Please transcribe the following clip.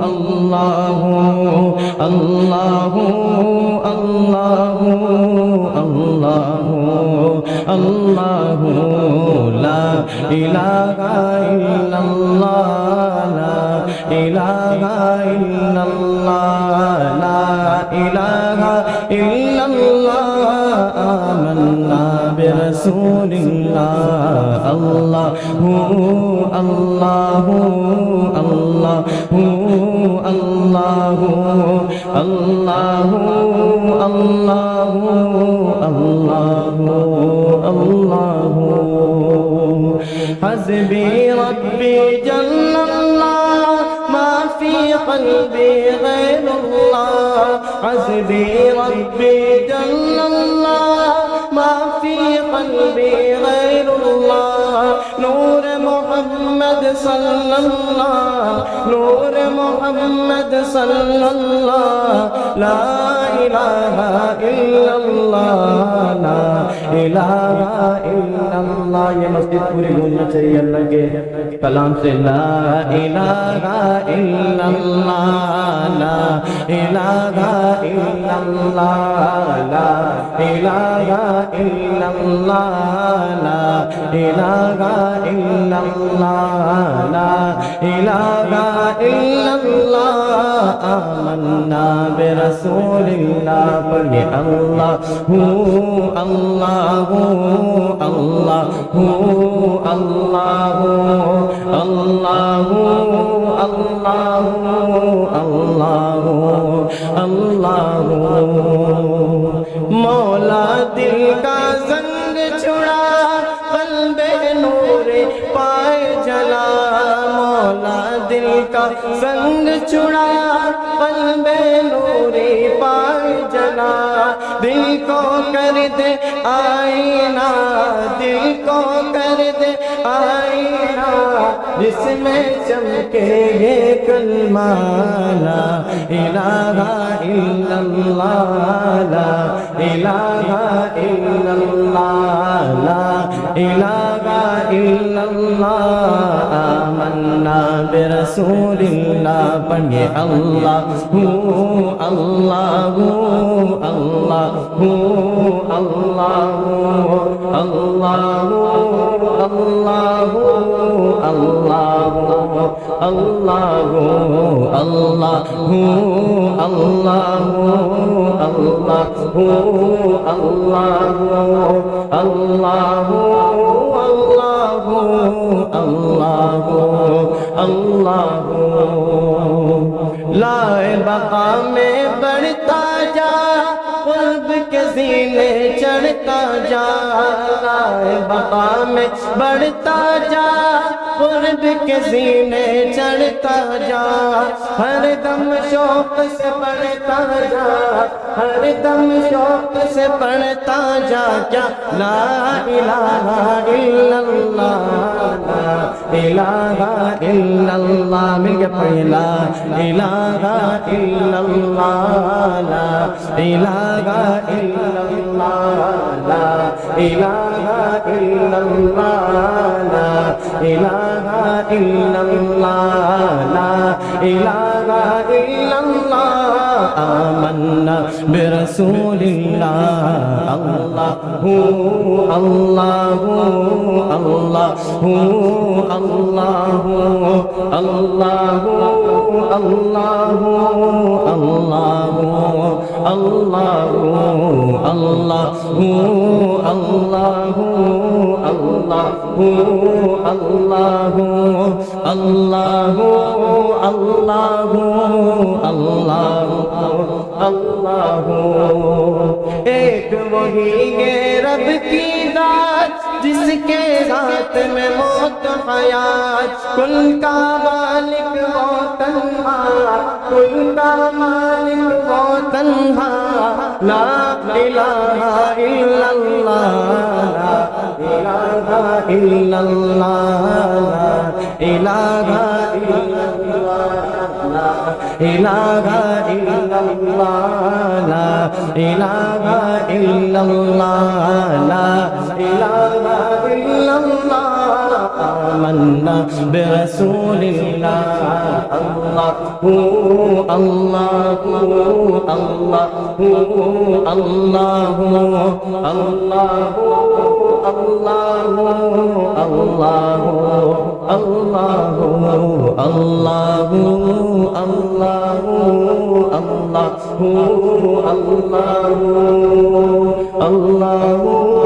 अल्लाहु अल्लाहु अल्लाहु अल्लाहु अल्लाहु ला इलाहा इल्लल्लाह ला इलाहा इल्लल्लाह ला इलाहा इल्लल्लाह आमन्ना बिरसूलिल्लाह अल्लाहु अल्लाहु अल्लाहु अल्लाहु अल्लाहु अल्लाहु अल्लाहु अल्लाहु हस्बी रब्बी जल्लल्लाह मा फी क़ल्बी गैरुल्लाह हस्बी रब्बी जल्लल्लाह मा फी क़ल्बी गैरुल्लाह नूर मोहम्मद सल्लल्लाह नूर मोहम्मद सल्लल्लाह ला इलाहा इल्लल्लाह ला इलाहा इल्लल्लाह। ये मस्जिद पूरी गूंजना चाहिए अल्लाह के कलाम से ला इलाहा इल्लल्लाह ला इलाहा इल्लल्लाह ला इलाहा इल्लल्लाह ला इलाहा इल्लल्लाह ला इलाहा इल्लल्लाह आमन्ना बिरसूलिल्लाह। पढ़िए अल्लाहु अल्लाहु अल्लाहु अल्लाहु अल्लाहु अल्लाहु अल्लाहु अल्लाहु मौला दिल का जंग छुड़ा क़ल्बे नूरे पाए जला मौला दिल का संग छुड़ा क़ल्बे नूरे पाए जला दिल को कर दे आईना दिल को कर दे आईना जिसमें चमके ये कलमा ला इलाहा इल्लल्लाह ला इलाहा इल्लल्लाह ला इलाहा इल्लल्लाह आमन्ना बिरसूलिल्लाह। पढ़िए अल्लाहु अल्लाहु अल्लाहु अल्लाहु अल्लाहु अल्लाहु अल्लाहु अल्लाहु अल्लाहु अल्लाहु अल्लाहु अल्लाहु अल्लाहु अल्लाहु अल्लाहु लाए बका में बढ़ता जा क़ुर्ब के सीने चढ़ता जा लाए बका में बढ़ता जा क़ुर्ब के सीने चढ़ता जा हर दम शौक़ से पढ़ता जा हर दम शौक़ से पढ़ता जा क्या ला इलाहा इल्लल्लाह ला इलाहा इल्लल्लाह मिलके पढ़िए ला इलाहा इल्लल्लाह ला इलाहा इल्लल्लाह ला इलाहा इल्लल्लाह ला इलाहा इल्लल्लाह ला इलाहा इल्लल्लाह आमन्ना बिरसूलिल्लाह अल्लाहु अल्लाहु अल्लाहु अल्लाहु अल्लाहु अल्लाहु अल्लाहु अल्लाहु अल्लाहु अल्लाहु अल्लाहु अल्लाहु अल्लाहु अल्लाहु अल्लाहु अल्लाहु एक वही है रब की दात जिसके हाथ में मौत हयात कुल का मालिक वो तन्हा कुल का मालिक वो तन्हा ला इलाहा इल्लल्लाह ला इलाहा इल्लल्लाह ला इलाहा इल्लल्लाह ला इलाहा इल्लल्लाह ला इलाहा इल्लल्लाह ला इलाहा इल्लल्लाह آمنا برسول الله الله الله الله الله الله الله الله الله الله الله الله الله الله